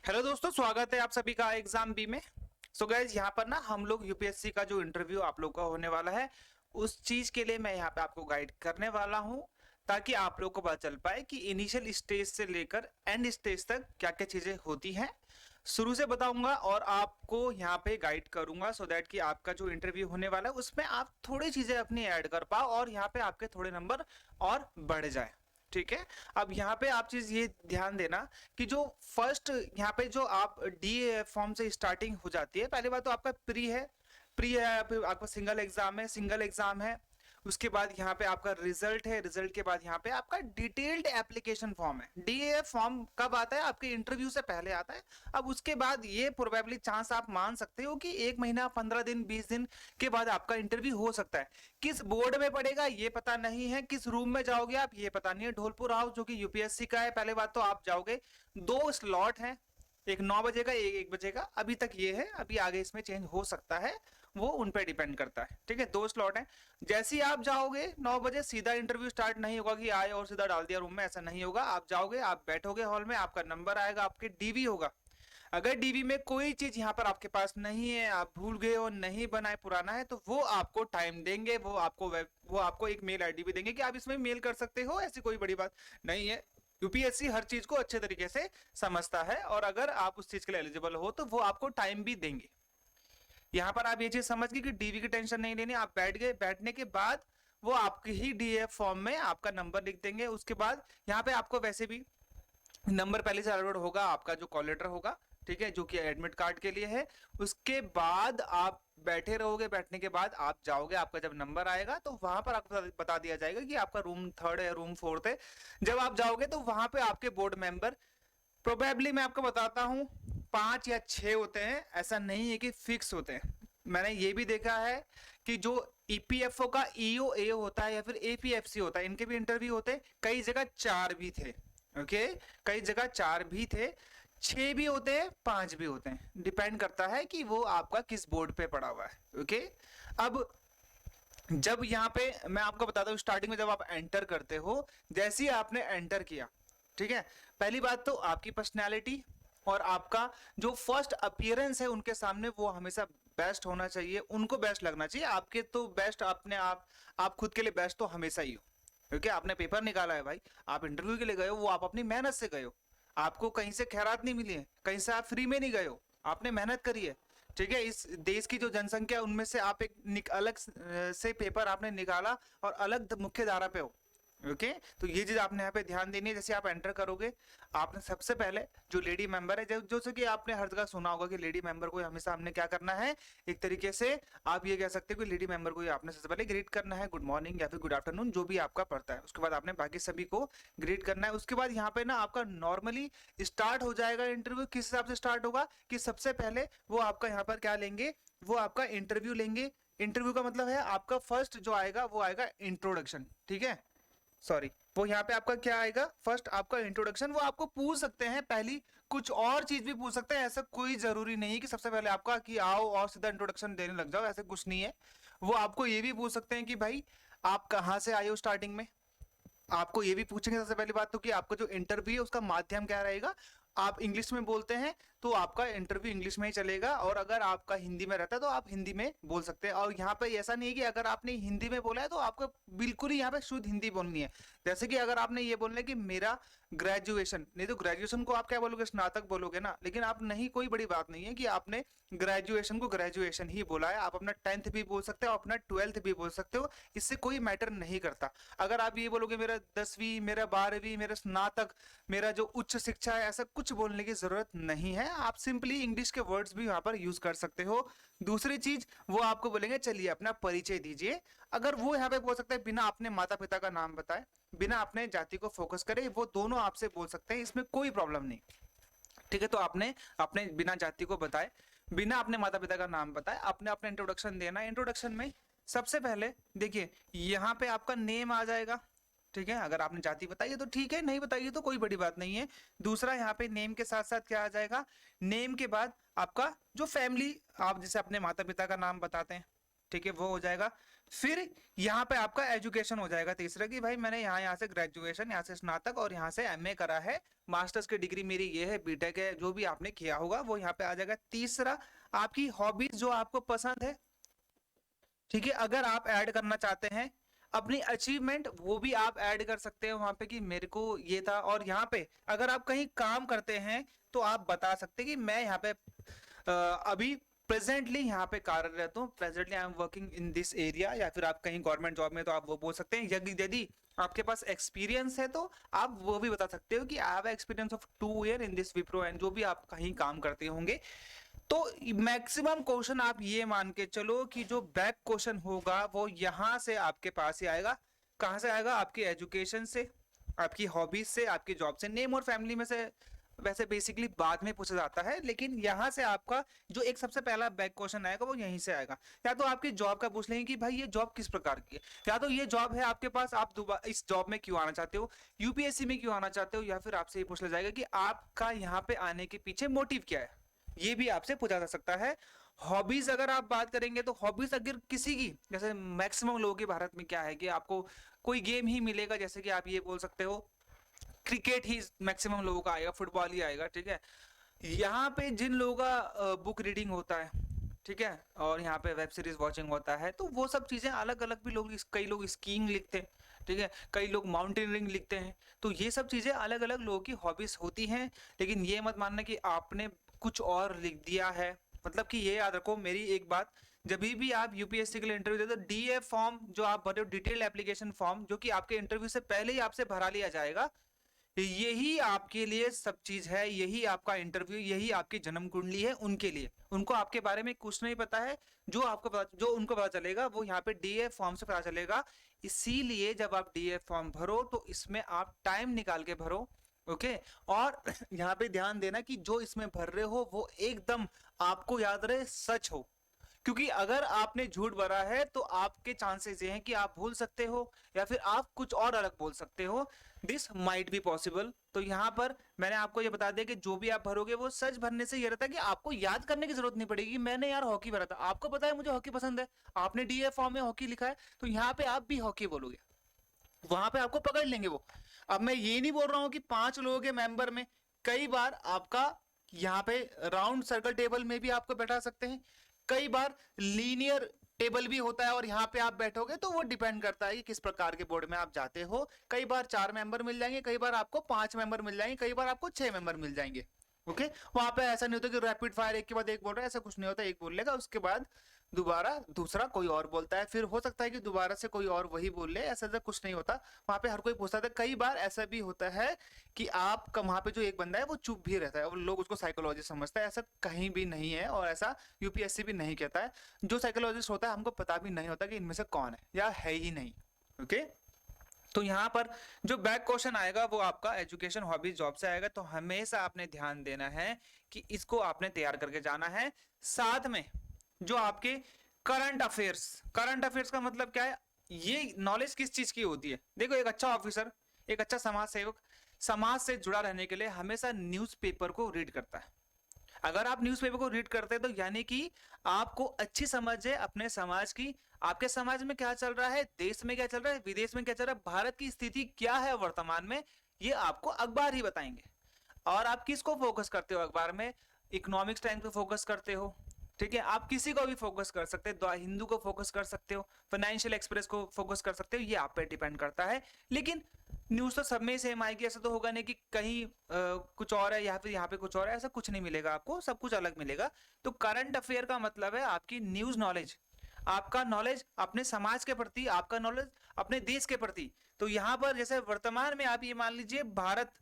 Hello दोस्तों, स्वागत है आप सभी का एग्जाम बी में। सो गाइज, यहाँ पर ना हम लोग यूपीएससी का जो इंटरव्यू आप लोग का होने वाला है उस चीज के लिए मैं यहाँ पे आपको गाइड करने वाला हूँ, ताकि आप लोग को पता चल पाए कि इनिशियल स्टेज से लेकर एंड स्टेज तक क्या क्या चीजें होती हैं। शुरू से बताऊंगा और आपको यहाँ पे गाइड करूंगा सो दैट कि आपका जो इंटरव्यू होने वाला है उसमें आप थोड़ी चीजें अपनी ऐड कर पाओ और यहाँ पे आपके थोड़े नंबर और बढ़ जाए। ठीक है। अब यहाँ पे आप चीज ये ध्यान देना कि जो फर्स्ट यहाँ पे जो आप डी फॉर्म से स्टार्टिंग हो जाती है, पहली बात तो आपका प्री है, फिर आपका सिंगल एग्जाम है। उसके बाद यहाँ पे आपका रिजल्ट है, रिजल्ट के बाद यहाँ पे आपका डिटेल्ड एप्लीकेशन फॉर्म है। डीए फॉर्म कब आता है? आपके इंटरव्यू से पहले आता है। अब उसके बाद ये प्रोबेबली चांस आप मान सकते हो कि 1 महीना, 15 दिन, 20 दिन के बाद आपका इंटरव्यू हो सकता है। किस बोर्ड में पड़ेगा ये पता नहीं है, किस रूम में जाओगे आप ये पता नहीं है। ढोलपुर हाउस जो कि यूपीएससी का है, पहले बात तो आप जाओगे, 2 स्लॉट हैं, एक 9 बजे का, एक 1 बजे का। अभी तक ये है, अभी आगे इसमें चेंज हो सकता है, वो उन पे डिपेंड करता है। ठीक है, 2 स्लॉट है। जैसे ही आप जाओगे 9 बजे, सीधा इंटरव्यू स्टार्ट नहीं होगा कि आए और सीधा डाल दिया रूम में, ऐसा नहीं होगा। आप जाओगे, आप बैठोगे हॉल में, आपका नंबर आएगा, आपके डीवी होगा। अगर डीवी में कोई चीज यहाँ पर आपके पास नहीं है, आप भूल गए हो, नहीं बनाए, पुराना है, तो वो आपको टाइम देंगे, वो आपको एक मेल आईडी भी देंगे कि आप इसमें मेल कर सकते हो। ऐसी कोई बड़ी बात नहीं है। यूपीएससी हर चीज को अच्छे तरीके से समझता है और अगर आप उस चीज के लिए एलिजिबल हो तो वो आपको टाइम भी देंगे। यहाँ पर आप ये चीज समझ गए कि डीवी की टेंशन नहीं लेनी। आप बैठ गए, बैठने के बाद वो आपके ही डीएफ फॉर्म में आपका नंबर लिख देंगे। उसके बाद यहाँ पे आपको वैसे भी नंबर पहले से अलॉट होगा, आपका जो कॉल लेटर होगा, ठीक है, जो कि एडमिट कार्ड के लिए है। उसके बाद आप बैठे रहोगे, बैठने के बाद आप जाओगे, आपका जब नंबर आएगा तो वहां पर आपको बता दिया जाएगा कि आपका रूम 3rd है, रूम 4th है। जब आप जाओगे तो वहां पे आपके बोर्ड मेंबर प्रोबेबली, मैं आपको बताता हूं, 5 या 6 होते हैं। ऐसा नहीं है कि फिक्स होते हैं। मैंने ये भी देखा है कि जो ईपीएफओ का ईओए होता है या फिर एपीएफसी होता है, इनके भी इंटरव्यू होते हैं। कई जगह 4 भी थे, ओके, कई जगह 4 भी थे, 6 भी होते हैं, 5 भी होते हैं। डिपेंड करता है कि वो आपका किस बोर्ड पे पड़ा हुआ है। ओके। अब जब यहाँ पे मैं आपको बताता हूँ, स्टार्टिंग में जब आप एंटर करते हो, जैसे ही आपने एंटर किया, ठीक है, पहली बात तो आपकी पर्सनैलिटी और आपका जो फर्स्ट अपीयरेंस है उनके सामने, वो हमेशा बेस्ट होना चाहिए। उनको बेस्ट लगना चाहिए। आपके तो बेस्ट अपने आप खुद के लिए बेस्ट तो हमेशा ही हो, क्योंकि आपने पेपर निकाला है भाई, आप इंटरव्यू के लिए गए हो, वो आप अपनी मेहनत से गए हो। आपको कहीं से खैरात नहीं मिली है, कहीं से आप फ्री में नहीं गए हो, आपने मेहनत करी है। ठीक है, इस देश की जो जनसंख्या है उनमें से आप एक अलग से पेपर आपने निकाला और अलग मुख्य धारा पे हो। ओके, तो ये चीज आपने यहाँ पे ध्यान देनी है। जैसे आप एंटर करोगे, आपने सबसे पहले जो लेडी मेंबर है, जो कि आपने हर जगह सुना होगा कि लेडी मेंबर को हमेशा हमने क्या करना है, एक तरीके से आप ये कह सकते हो कि लेडी मेंबर को आपने सबसे पहले ग्रीट करना है, गुड मॉर्निंग या फिर गुड आफ्टरनून, जो भी आपका पड़ता है। उसके बाद आपने बाकी सभी को ग्रीट करना है। उसके बाद यहाँ पे ना आपका नॉर्मली स्टार्ट हो जाएगा इंटरव्यू। किस हिसाब से स्टार्ट होगा कि सबसे पहले वो आपका यहाँ पर क्या लेंगे, वो आपका इंटरव्यू लेंगे। इंटरव्यू का मतलब है आपका फर्स्ट जो आएगा वो आएगा इंट्रोडक्शन। ठीक है, सॉरी, वो यहाँ पे आपका क्या आएगा, फर्स्ट आपका इंट्रोडक्शन। वो आपको पूछ सकते हैं पहली कुछ और चीज भी पूछ सकते हैं। ऐसा कोई जरूरी नहीं है कि सबसे पहले आपका कि आओ और सीधा इंट्रोडक्शन देने लग जाओ, ऐसे कुछ नहीं है। वो आपको ये भी पूछ सकते हैं कि भाई आप कहाँ से आए हो स्टार्टिंग में। आपको ये भी पूछेंगे सबसे पहली बात तो कि आपका जो इंटरव्यू है उसका माध्यम क्या रहेगा। आप इंग्लिश में बोलते हैं तो आपका इंटरव्यू इंग्लिश में ही चलेगा, और अगर आपका हिंदी में रहता है तो आप हिंदी में बोल सकते हैं। और यहाँ पे ऐसा नहीं है कि अगर आपने हिंदी में बोला है तो आपको बिल्कुल ही यहाँ पे शुद्ध हिंदी बोलनी है। जैसे कि अगर आपने ये बोलना है कि मेरा ग्रेजुएशन, नहीं तो ग्रेजुएशन को आप क्या बोलोगे, स्नातक बोलोगे ना। लेकिन आप नहीं, कोई बड़ी बात नहीं है कि आपने ग्रेजुएशन को ग्रेजुएशन ही बोला है। आप अपना 10th भी बोल सकते हो, अपना 12th भी बोल सकते हो, इससे कोई मैटर नहीं करता। अगर आप ये बोलोगे मेरा 10वीं, मेरा 12वीं, मेरा स्नातक, मेरा जो उच्च शिक्षा है, ऐसा कुछ बोलने की जरूरत नहीं है। आप सिंपली इंग्लिश के वर्ड्स भी वहां पर यूज कर सकते हो। दूसरी चीज, वो आपको बोलेंगे चलिए अपना परिचय दीजिए। अगर वो यहाँ पे बोल सकते हैं बिना अपने माता पिता का नाम बताए, बिना अपने जाति को फोकस करे, वो दोनों आपसे बोल सकते हैं, इसमें कोई प्रॉब्लम नहीं। ठीक है, तो आपने अपने बिना जाति को बताए, बिना अपने माता पिता का नाम बताए, आपने अपना इंट्रोडक्शन देना है। इंट्रोडक्शन में सबसे पहले देखिए यहाँ पे आपका नेम आ जाएगा। ठीक है, अगर आपने जाति बताई है तो ठीक है, नहीं बताइए तो कोई बड़ी बात नहीं है। दूसरा, यहाँ पे नेम के साथ साथ क्या आ जाएगा, नेम के बाद आपका जो फैमिली, आप जैसे अपने माता पिता का नाम बताते हैं, ठीक है, वो हो जाएगा। फिर यहाँ पे आपका एजुकेशन हो जाएगा तीसरा कि भाई मैंने यहाँ से ग्रेजुएशन, यहाँ से स्नातक और यहाँ से एमए करा है, मास्टर्स की डिग्री मेरी ये है, बीटेक है, जो भी आपने किया होगा वो यहाँ पे आ जाएगा। तीसरा आपकी हॉबीज जो आपको पसंद है, ठीक है, अगर आप ऐड करना चाहते हैं अपनी अचीवमेंट, वो भी आप ऐड कर सकते हैं वहां पे कि मेरे को ये था। और यहाँ पे अगर आप कहीं काम करते हैं तो आप बता सकते हैं कि मैं यहाँ पे अभी प्रेजेंटली यहाँ पे कार्यरत हूँ, presently I am working in this area. या फिर आप कहीं गवर्नमेंट जॉब में तो आप वो बोल सकते हैं। यदि आपके पास एक्सपीरियंस है तो आप वो भी बता सकते हो कि I have experience of 2 year in this Wipro, and जो भी आप कहीं काम करते होंगे। तो मैक्सिमम क्वेश्चन आप ये मान के चलो कि जो बैक क्वेश्चन होगा वो यहां से आपके पास ही आएगा। कहां से आएगा? आपकी एजुकेशन से, आपकी हॉबीज से, आपकी जॉब से। नेम और फैमिली में से वैसे बेसिकली बाद में पूछा जाता है, लेकिन यहाँ से आपका जो एक सबसे पहला बैक क्वेश्चन आएगा वो यहीं से आएगा। या तो आपकी जॉब का पूछ लेंगे कि भाई ये जॉब किस प्रकार की है, या तो ये जॉब है आपके पास, आप दोबारा इस जॉब में क्यों आना चाहते हो, यूपीएससी में क्यों आना चाहते हो, या फिर आपसे ये पूछ लिया जाएगा कि आपका यहाँ पे आने के पीछे मोटिव क्या है, ये भी आपसे पूछा जा सकता है। हॉबीज अगर आप बात करेंगे तो हॉबीज अगर किसी की, जैसे मैक्सिमम लोगों के भारत में क्या है कि आपको कोई गेम ही मिलेगा, जैसे कि आप ये बोल सकते हो क्रिकेट ही मैक्सिमम लोगों का आएगा, फुटबॉल ही आएगा, ठीक है। यहाँ पे जिन लोगों का बुक रीडिंग होता है, ठीक है, और यहाँ पे वेब सीरीज वॉचिंग होता है, तो वो सब चीजें अलग अलग भी लोग, कई लोग स्कीइंग लिखते हैं, ठीक है, कई लोग माउंटेनियरिंग लिखते हैं। तो ये सब चीजें अलग अलग लोगों की हॉबीज होती हैं। लेकिन ये मत मानना कि आपने कुछ और लिख दिया है। मतलब कि ये याद रखो मेरी एक बात, जब भी आप यूपीएससी के लिए इंटरव्यू देते हो, डीए फॉर्म जो आप भरे हो, डिटेल्ड एप्लीकेशन फॉर्म, जो कि आपके इंटरव्यू से पहले ही आपसे भरा लिया जाएगा, यही आपके लिए सब चीज है, यही आपका इंटरव्यू, यही आपकी जन्म कुंडली है उनके लिए। उनको आपके बारे में कुछ नहीं पता है, जो आपको पता, जो उनको पता चलेगा वो यहाँ पे डीए फॉर्म से पता चलेगा। इसीलिए जब आप डीए फॉर्म भरो तो इसमें आप टाइम निकाल के भरो, ओके। और यहाँ पे ध्यान देना कि जो इसमें भर रहे हो वो एकदम आपको याद रहे, सच हो। क्योंकि अगर आपने झूठ भरा है तो आपके चांसेस ये हैं कि आप भूल सकते हो, या फिर आप कुछ और अलग बोल सकते हो। This might be possible. तो यहाँ पर मैंने आपको ये बता दिया कि जो भी आप भरोगे वो सच भरने से ये रहता है कि आपको याद करने की जरूरत नहीं पड़ेगी। मैंने यार हॉकी भरा था, आपको पता है मुझे हॉकी पसंद है, आपने डीए फॉर्म में हॉकी लिखा है, तो यहाँ पे आप भी हॉकी बोलोगे, वहां पे आपको पकड़ लेंगे वो। अब मैं ये नहीं बोल रहा हूँ कि 5 लोगों के मेंबर में कई बार आपका यहाँ पे राउंड सर्कल टेबल में भी आपको बैठा सकते हैं, कई बार लीनियर टेबल भी होता है और यहाँ पे आप बैठोगे, तो वो डिपेंड करता है कि किस प्रकार के बोर्ड में आप जाते हो। कई बार 4 मेंबर मिल जाएंगे, कई बार आपको 5 मेंबर मिल जाएंगे, कई बार आपको 6 मेंबर मिल जाएंगे, ओके। वहां पे ऐसा नहीं होता कि रैपिड फायर एक के बाद एक बोल रहा है, ऐसा कुछ नहीं होता। एक बोल लेगा, उसके बाद दोबारा दूसरा कोई और बोलता है, फिर हो सकता है कि दोबारा से कोई और वही बोल ले, ऐसा कुछ नहीं होता। वहां पे हर कोई पूछता था। कई बार ऐसा भी होता है कि आप वहां पे जो एक बंदा है वो चुप भी रहता है और लोग उसको साइकोलॉजिस्ट समझता है, ऐसा कहीं भी नहीं है और ऐसा यूपीएससी भी नहीं कहता है। जो साइकोलॉजिस्ट होता है हमको पता भी नहीं होता कि इनमें से कौन है या है ही नहीं, ओके। तो यहाँ पर जो बैक क्वेश्चन आएगा वो आपका एजुकेशन, हॉबीज, जॉब से आएगा। तो हमेशा आपने ध्यान देना है कि इसको आपने तैयार करके जाना है। साथ में जो आपके करंट अफेयर्स का मतलब क्या है, ये नॉलेज किस चीज की होती है। देखो, एक अच्छा ऑफिसर, एक अच्छा समाज सेवक समाज से जुड़ा रहने के लिए हमेशा न्यूज़पेपर को रीड करता है। अगर आप न्यूज़पेपर को रीड करते हैं तो यानी कि आपको अच्छी समझ है अपने समाज की, आपके समाज में क्या चल रहा है, देश में क्या चल रहा है, विदेश में क्या चल रहा है, भारत की स्थिति क्या है वर्तमान में, ये आपको अखबार ही बताएंगे। और आप किसको फोकस करते हो अखबार में? इकोनॉमिक्स टाइम्स को फोकस करते हो, ठीक है। आप किसी को भी फोकस कर सकते हो, हिंदू को फोकस कर सकते हो, फाइनेंशियल एक्सप्रेस को फोकस कर सकते हो, ये आप पे डिपेंड करता है। लेकिन न्यूज तो सब में सेम आएगी। ऐसा तो होगा नहीं कि कहीं कुछ और है या फिर यहाँ पे कुछ और है, ऐसा कुछ नहीं मिलेगा आपको, सब कुछ अलग मिलेगा। तो करंट अफेयर का मतलब है आपकी न्यूज नॉलेज, आपका नॉलेज अपने समाज के प्रति, आपका नॉलेज अपने देश के प्रति। तो यहाँ पर जैसे वर्तमान में आप ये मान लीजिए भारत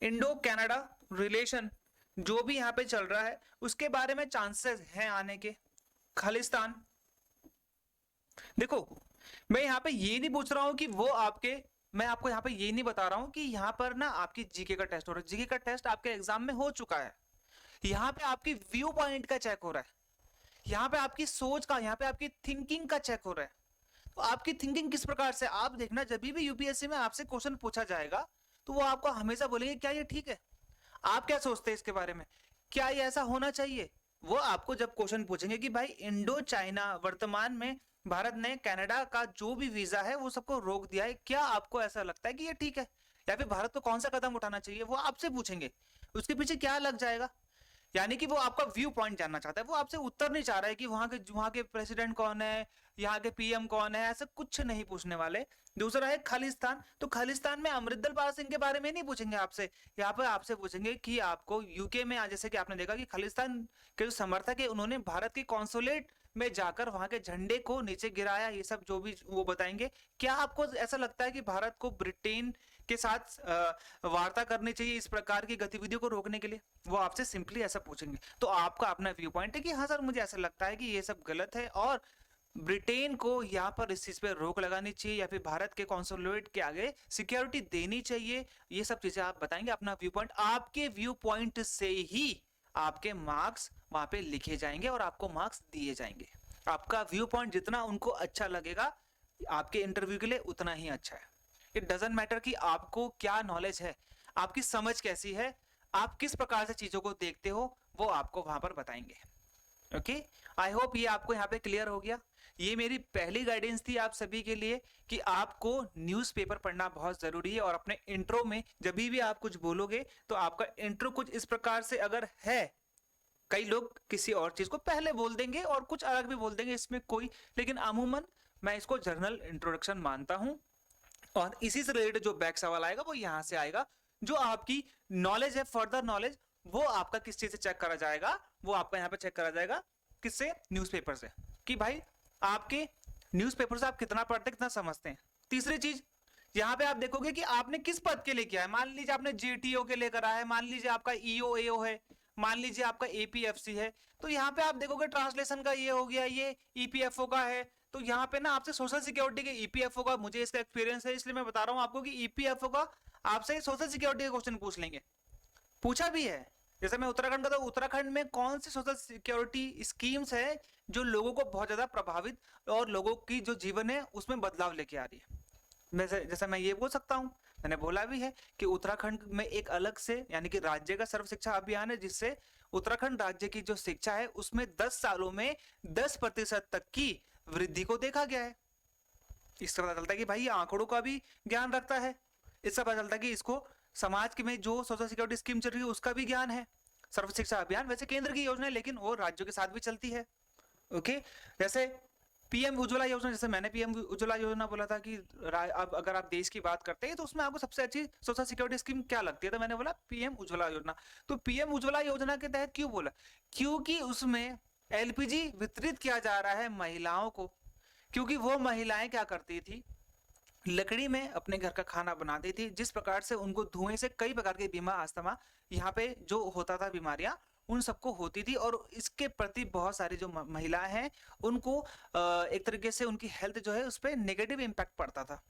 इंडो कनाडा रिलेशन जो भी यहाँ पे चल रहा है उसके बारे में चांसेस हैं आने के। खालिस्तान, देखो मैं यहाँ पे ये नहीं पूछ रहा हूँ कि वो आपके, मैं आपको यहाँ पे ये नहीं बता रहा हूँ कि यहाँ पर ना आपकी जीके का टेस्ट हो रहा है। जीके का टेस्ट आपके एग्जाम में हो चुका है। यहाँ पे आपकी व्यू पॉइंट का चेक हो रहा है, यहाँ पे आपकी सोच का, यहाँ पे आपकी थिंकिंग का चेक हो रहा है। तो आपकी थिंकिंग किस प्रकार से, आप देखना जब भी यूपीएससी में आपसे क्वेश्चन पूछा जाएगा तो वो आपको हमेशा बोलेंगे क्या ये ठीक है, आप क्या सोचते हैं इसके बारे में, क्या ये ऐसा होना चाहिए। वो आपको जब क्वेश्चन पूछेंगे कि भाई इंडो चाइना वर्तमान में भारत ने कनाडा का जो भी वीजा है वो सबको रोक दिया है, क्या आपको ऐसा लगता है कि ये ठीक है, या फिर भारत को कौन सा कदम उठाना चाहिए, वो आपसे पूछेंगे। उसके पीछे क्या लग जाएगा, यानी कि वो आपका व्यू पॉइंट जानना चाहता है, वो आपसे उत्तर नहीं चाह रहा है कि वहां के प्रेसिडेंट कौन है, यहाँ के पीएम कौन है, ऐसा कुछ नहीं पूछने वाले। दूसरा है खालिस्तान, तो खालिस्तान में अमरिंदर पाल सिंह के बारे में नहीं पूछेंगे आपसे, यहाँ पर आपसे पूछेंगे कि आपको यूके में, जैसे कि आपने देखा कि खालिस्तान के जो समर्थक है उन्होंने भारत के कॉन्सुलेट में जाकर वहां के झंडे को नीचे गिराया, ये सब जो भी वो बताएंगे। क्या आपको ऐसा लगता है कि भारत को ब्रिटेन के साथ वार्ता करनी चाहिए इस प्रकार की गतिविधियों को रोकने के लिए, वो आपसे सिंपली ऐसा पूछेंगे। तो आपका अपना व्यू पॉइंट है कि हाँ सर मुझे ऐसा लगता है कि ये सब गलत है और ब्रिटेन को यहाँ पर इस चीज पे रोक लगानी चाहिए, या फिर भारत के कॉन्सुलेट के आगे सिक्योरिटी देनी चाहिए। ये सब चीजें आप बताएंगे, अपना व्यू पॉइंट, आपके व्यू पॉइंट से ही आपके मार्क्स वहां पे लिखे जाएंगे और आपको मार्क्स दिए जाएंगे। आपका व्यू पॉइंट जितना उनको अच्छा लगेगा आपके इंटरव्यू के लिए उतना ही अच्छा है। इट डजंट मैटर कि आपको क्या नॉलेज है, आपकी समझ कैसी है, आप किस प्रकार से चीजों को देखते हो, वो आपको वहां पर बताएंगे। ओके, आई होप ये आपको यहाँ पे क्लियर हो गया। ये मेरी पहली गाइडेंस थी आप सभी के लिए कि आपको न्यूज़पेपर पढ़ना बहुत जरूरी है, और अपने इंट्रो में जब भी आप कुछ बोलोगे तो आपका इंट्रो कुछ इस प्रकार से अगर है, कई लोग किसी और चीज को पहले बोल देंगे और कुछ अलग भी बोल देंगे, इसमें कोई, लेकिन अमूमन मैं इसको जनरल इंट्रोडक्शन मानता हूं, और इसी से रिलेटेड जो बैक सवाल आएगा वो यहां से आएगा। जो आपकी नॉलेज है, फर्दर नॉलेज, वो आपका किस चीज से चेक करा जाएगा, वो आपका यहाँ पे चेक करा जाएगा, किससे, न्यूज़पेपर से, कि भाई आपके न्यूज़पेपर से आप कितना पढ़ते हैं, कितना समझते हैं। तीसरी चीज यहाँ पे आप देखोगे कि आपने किस पद के लिए किया है। मान लीजिए आपने जेटीओ के लिए करा है, मान लीजिए आपका ईओ एओ है, मान लीजिए आपका एपीएफसी है, तो यहाँ पे आप देखोगे ट्रांसलेशन का ये हो गया, ये ईपीएफओ का है। तो यहाँ पे ना आपसे सोशल सिक्योरिटी के ईपीएफओ का, मुझे इसका एक्सपीरियंस है इसलिए मैं बता रहा हूँ आपको कि ईपीएफओ का आपसे सोशल सिक्योरिटी का क्वेश्चन पूछ लेंगे, पूछा भी है। जैसे मैं उत्तराखंड का, तो उत्तराखंड में कौन सी सोशल सिक्योरिटी स्कीम्स है जो लोगों को बहुत ज्यादा प्रभावित और लोगों की जो जीवन है उसमें बदलाव लेके आ रही है। जैसे मैं ये बोल सकता हूँ, मैंने बोला भी है कि उत्तराखंड में एक अलग से, यानी कि राज्य का सर्व शिक्षा अभियान है, जिससे उत्तराखंड राज्य की जो शिक्षा है उसमें 10 सालों में 10% तक की वृद्धि को देखा गया है। इससे पता चलता है कि भाई ये आंकड़ों का भी ज्ञान रखता है। इससे पता चलता है कि इसको समाज के में जो सोशल सिक्योरिटी स्कीम चल रही है उसका भी ज्ञान है। सर्व शिक्षा अभियान वैसे केंद्र की योजना है, लेकिन वो राज्यों के साथ भी चलती है। ओके, जैसे पीएम उज्ज्वला योजना, जैसे मैंने पीएम उज्ज्वला योजना बोला था कि अब अगर आप देश की बात करते हैं तो उसमें आपको सबसे अच्छी सोशल सिक्योरिटी स्कीम क्या लगती है, तो मैंने बोला पीएम उज्ज्वला योजना। तो पीएम उज्ज्वला योजना के तहत क्यों बोला, क्योंकि उसमें एलपीजी वितरित किया जा रहा है महिलाओं को। क्योंकि वो महिलाएं क्या करती थी, लकड़ी में अपने घर का खाना बनाती थी, जिस प्रकार से उनको धुएं से कई प्रकार के बीमार, अस्थमा, यहाँ पे जो होता था बीमारियां, उन सबको होती थी, और इसके प्रति बहुत सारी जो महिलाएं हैं उनको एक तरीके से उनकी हेल्थ जो है उस पर नेगेटिव इम्पैक्ट पड़ता था।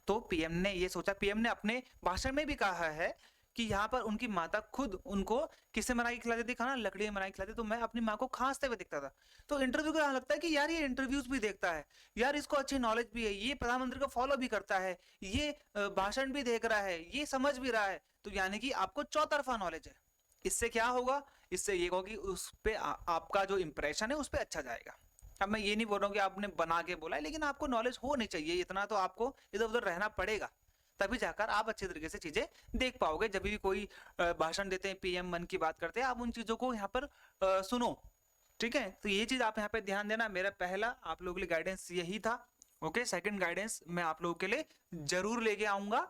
तो पीएम ने ये सोचा, पीएम ने अपने भाषण में भी कहा है कि यहाँ पर उनकी माता खुद उनको किससे बना के खिलाती थी खाना, लकड़ी में बना के खिलाती। तो मैं अपनी माँ को खांसते हुए देखता था, तो इंटरव्यू का लगता है कि यार ये इंटरव्यूज भी देखता है, यार इसको अच्छी नॉलेज भी है, ये प्रधानमंत्री को फॉलो भी करता है, ये भाषण भी देख रहा है, ये समझ भी रहा है, तो यानी कि आपको चौतरफा नॉलेज है। इससे क्या होगा, इससे ये होगा कि उस पे आपका जो इंप्रेशन है उस पर अच्छा जाएगा। अब मैं ये नहीं बोल रहा हूँ कि आपने बना के बोला है, लेकिन आपको नॉलेज होनी चाहिए, इतना तो आपको इधर उधर रहना पड़ेगा, तभी जाकर आप अच्छे तरीके से चीजें देख पाओगे। जब भी कोई भाषण देते हैं, पीएम मन की बात करते हैं, आप उन चीजों को यहाँ पर सुनो, ठीक है। तो ये चीज आप यहाँ पे ध्यान देना। मेरा पहला आप लोगों के लिए गाइडेंस यही था। ओके, सेकंड गाइडेंस मैं आप लोगों के लिए जरूर लेके आऊंगा।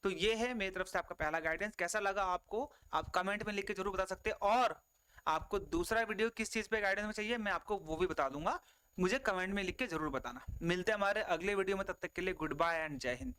तो ये है मेरी तरफ से आपका पहला गाइडेंस। कैसा लगा आपको, आप कमेंट में लिख के जरूर बता सकते हैं, और आपको दूसरा वीडियो किस चीज पे गाइडेंस में चाहिए मैं आपको वो भी बता दूंगा, मुझे कमेंट में लिख के जरूर बताना। मिलते हैं हमारे अगले वीडियो में, तब तक के लिए गुड बाय एंड जय हिंद।